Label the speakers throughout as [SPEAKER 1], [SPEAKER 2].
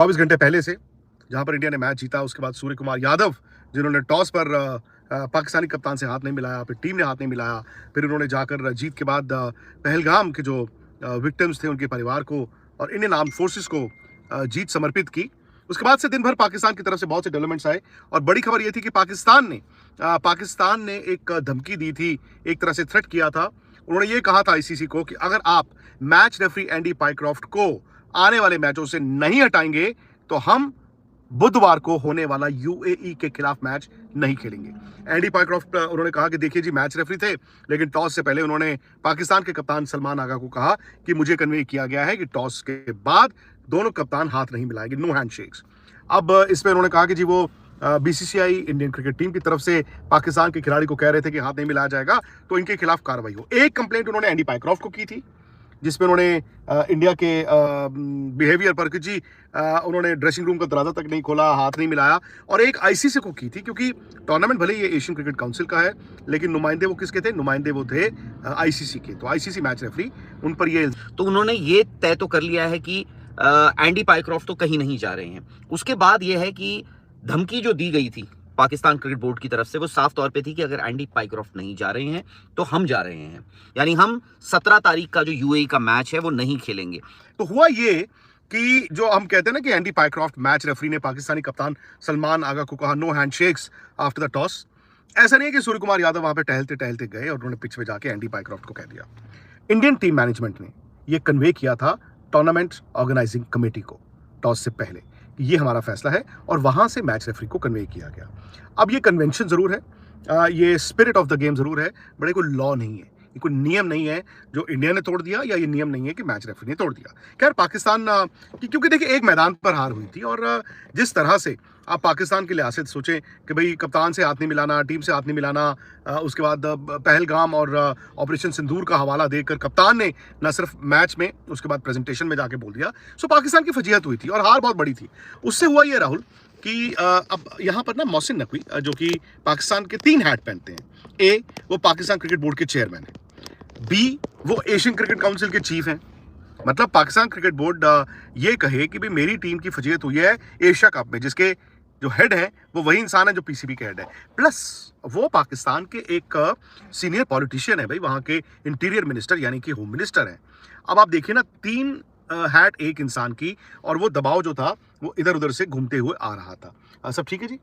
[SPEAKER 1] घंटे पहले से, जहां पर इंडिया ने मैच जीता। उसके बाद सूर्य कुमार यादव, जिन्होंने टॉस पर पाकिस्तानी कप्तान से हाथ नहीं मिलाया, फिर टीम ने हाथ नहीं मिलाया, फिर उन्होंने जाकर जीत के बाद पहलगाम के जो विक्टिम्स थे उनके परिवार को और इंडियन आर्म फोर्सेस को जीत समर्पित की। उसके बाद से दिन भर पाकिस्तान की तरफ से बहुत से डेवलपमेंट्स आए और बड़ी खबर यह थी कि पाकिस्तान ने एक धमकी दी थी, एक तरह से थ्रेट किया था। उन्होंने ये कहा था आईसीसी को कि अगर आप मैच रेफरी एंडी पाइक्रॉफ्ट को आने वाले मैचों से नहीं हटाएंगे तो हम बुधवार को होने वाला यूएई के खिलाफ मैच नहीं खेलेंगे। एंडी पाइक्रॉफ्ट उन्होंने कहा कि देखिए जी, मैच रेफरी थे, लेकिन टॉस से पहले उन्होंने पाकिस्तान के कप्तान सलमान आगा को कहा कि मुझे कन्वे किया गया है कि टॉस के बाद दोनों कप्तान हाथ नहीं मिलाएंगे, नो हैंडशेक्स। अब इसमें उन्होंने कहा कि जी वो बीसीसीआई इंडियन क्रिकेट टीम की तरफ से पाकिस्तान के खिलाड़ी को कह रहे थे कि हाथ नहीं मिलाया जाएगा तो इनके खिलाफ कार्रवाई हो। एक कंप्लेंट उन्होंने एंडी पाइक्रॉफ्ट को की थी, जिसमें उन्होंने इंडिया के बिहेवियर पर कि जी उन्होंने ड्रेसिंग रूम का दरवाजा तक नहीं खोला, हाथ नहीं मिलाया, और एक आईसीसी को की थी, क्योंकि टूर्नामेंट भले ही ये एशियन क्रिकेट काउंसिल का है, लेकिन नुमाइंदे वो किसके थे? नुमाइंदे वो थे आईसीसी के। तो आईसीसी मैच रेफरी, उन पर ये
[SPEAKER 2] तो उन्होंने ये तय तो कर लिया है कि एंडी पाइक्रॉफ्ट तो कहीं नहीं जा रहे हैं। उसके बाद यह है कि धमकी जो दी गई थी पाकिस्तान क्रिकेट बोर्ड की तरफ से, वो साफ तौर पे थी कि अगर एंडी पाइक्रॉफ्ट नहीं जा रहे हैं तो हम जा रहे हैं, यानी हम 17 तारीख का जो यूएई का मैच है वो नहीं खेलेंगे।
[SPEAKER 1] तो हुआ ये कि जो हम कहते हैं ना कि एंडी पाइक्रॉफ्ट मैच रेफरी ने पाकिस्तानी कप्तान सलमान आगा को कहा no handshakes after the toss. ऐसा नहीं है कि सूर्य कुमार यादव वहां पे टहलते टहलते गए और उन्होंने पिच पे जाके एंडी पाइक्रॉफ्ट को कह दिया। इंडियन टीम मैनेजमेंट ने यह कन्वे किया था टूर्नामेंट ऑर्गेनाइजिंग कमेटी को टॉस से पहले, ये हमारा फैसला है, और वहां से मैच रेफरी को कन्वे किया गया। अब ये कन्वेंशन जरूर है, ये स्पिरिट ऑफ द गेम जरूर है, बड़े कोई लॉ नहीं है, ये कोई नियम नहीं है जो इंडिया ने तोड़ दिया, या ये नियम नहीं है कि मैच रेफरी ने तोड़ दिया। खैर पाकिस्तान क्योंकि देखिए एक मैदान पर हार हुई थी, और जिस तरह से आप पाकिस्तान के लिहाज से सोचें कि भाई कप्तान से हाथ नहीं मिलाना, टीम से हाथ नहीं मिलाना, उसके बाद पहलगाम और ऑपरेशन सिंदूर का हवाला देकर कप्तान ने न सिर्फ मैच में, उसके बाद प्रेजेंटेशन में जाके बोल दिया। सो पाकिस्तान की फजीहत हुई थी और हार बहुत बड़ी थी। उससे हुआ ये राहुल कि अब यहाँ पर ना मोहसिन नकवी, जो कि पाकिस्तान के 3 हैट पहनते हैं। ए, वो पाकिस्तान क्रिकेट बोर्ड के चेयरमैन है। बी, वो एशियन क्रिकेट काउंसिल के चीफ हैं। मतलब पाकिस्तान क्रिकेट बोर्ड ये कहे कि भाई मेरी टीम की फजीहत हुई है एशिया कप में, जिसके जो हेड है वो वही इंसान है जो पीसीबी के हेड है, प्लस वो पाकिस्तान के एक सीनियर पॉलिटिशियन है भाई, वहां के इंटीरियर मिनिस्टर यानी कि होम मिनिस्टर हैं। अब आप देखिए ना, 3 हैट एक इंसान की, और वो दबाव जो था वो इधर उधर से घूमते हुए आ रहा था। सब ठीक है जी,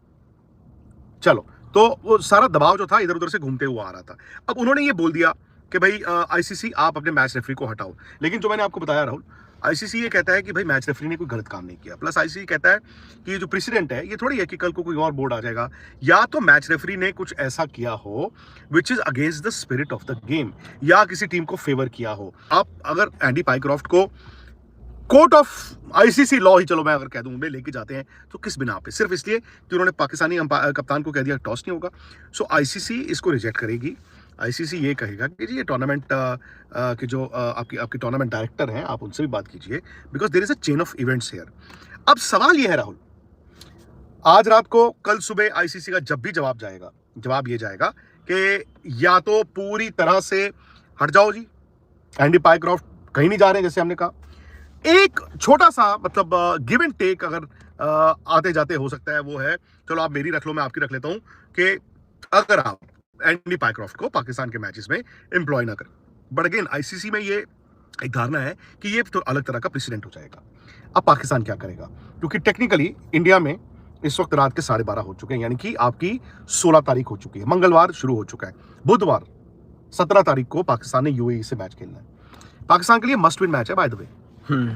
[SPEAKER 1] चलो, तो वो सारा दबाव जो था इधर उधर से घूमते हुए आ रहा था। अब उन्होंने ये बोल दिया कि भाई आईसीसी आप अपने मैच रेफरी को हटाओ, लेकिन जो मैंने आपको बताया राहुल, आईसीसी ये कहता है कि भाई मैच रेफरी ने कोई गलत काम नहीं किया, प्लस आईसीसी कहता है कि ये जो प्रेसिडेंट है ये थोड़ी है कि कल को कोई और बोर्ड आ जाएगा, या तो मैच रेफरी ने कुछ ऐसा किया हो which is against the spirit of the game, या किसी टीम को फेवर किया हो। आप अगर एंडी पाइक्रॉफ्ट को कोर्ट ऑफ आईसीसी लॉ ही, चलो मैं अगर कह दूं, में लेके जाते हैं, तो किस बिना पे? सिर्फ इसलिए कि उन्होंने पाकिस्तानी कप्तान को कह दिया टॉस नहीं होगा। सो आईसीसी इसको रिजेक्ट करेगी। आईसीसी ये कहेगा कि जी ये टूर्नामेंट के जो आपकी टूर्नामेंट डायरेक्टर हैं, आप उनसे भी बात कीजिए, because there is a chain of events here. अब सवाल ये है राहुल, आज रात को, कल सुबह आईसीसी का जब भी जवाब ये जाएगा कि या तो पूरी तरह से हट जाओ जी, एंडी पाइक्रॉफ्ट कहीं नहीं जा रहे हैं, जैसे हमने कहा, एक छोटा सा मतलब गिव एंड टेक अगर आते जाते हो सकता है, वो है चलो आप मेरी रख लो, मैं आपकी रख लेता हूं, कि अगर आप एंडी पाइक्रॉफ्ट को पाकिस्तान के मैचेस में एम्प्लॉय ना करें। बट अगेन आईसीसी में ये एक धारणा है कि ये तो अलग तरह का प्रेसिडेंट हो जाएगा। अब पाकिस्तान क्या करेगा? क्योंकि टेक्निकली इंडिया में इस वक्त रात के 12:30 हो चुके हैं, यानी कि आपकी 16 तारीख हो चुकी है, मंगलवार शुरू हो चुका है, बुधवार 17 तारीख को पाकिस्तान ने यूएई से मैच खेलना है। पाकिस्तान के लिए मस्ट विन मैच है बाय द वे।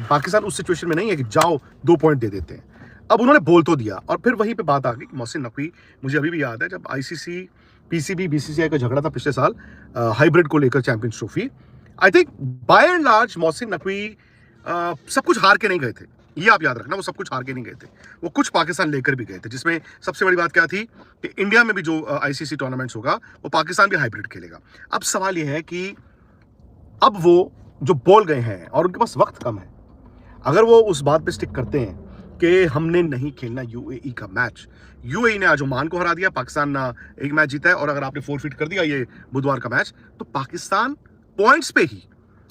[SPEAKER 1] पाकिस्तान उस सिचुएशन में नहीं है कि जाओ 2 पॉइंट दे देते हैं। अब उन्होंने बोल तो दिया, और फिर वहीं पे बात आ गई। मोहसिन नकवी, मुझे अभी भी याद है जब आईसीसी पीसीबी बीसीसीआई का झगड़ा था पिछले साल हाइब्रिड को लेकर, champions trophy, I think by and large Mohsin Naqvi सब कुछ हार के नहीं गए थे, ये आप याद रखना। वो सब कुछ हार के नहीं गए थे, वो कुछ पाकिस्तान लेकर भी गए थे, जिसमें सबसे बड़ी बात क्या थी कि इंडिया में भी जो आईसीसी टूर्नामेंट्स होगा वो पाकिस्तान भी हाइब्रिड खेलेगा। अब सवाल यह है कि अब वो जो बोल गए हैं और उनके पास वक्त कम है, अगर वो उस बात पे स्टिक करते हैं कि हमने नहीं खेलना यूएई का मैच, यूएई ने आज ओमान को हरा दिया, पाकिस्तान एक मैच जीता है, और अगर आपने फोरफिट कर दिया ये बुधवार का मैच, तो पाकिस्तान पॉइंट्स पे ही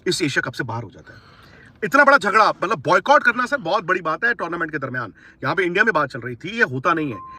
[SPEAKER 1] इस एशिया कप से बाहर हो जाता है। इतना बड़ा झगड़ा, मतलब बॉयकॉट करना सर बहुत बड़ी बात है टूर्नामेंट के दरमियान। यहाँ पे इंडिया में बात चल रही थी, ये होता नहीं है।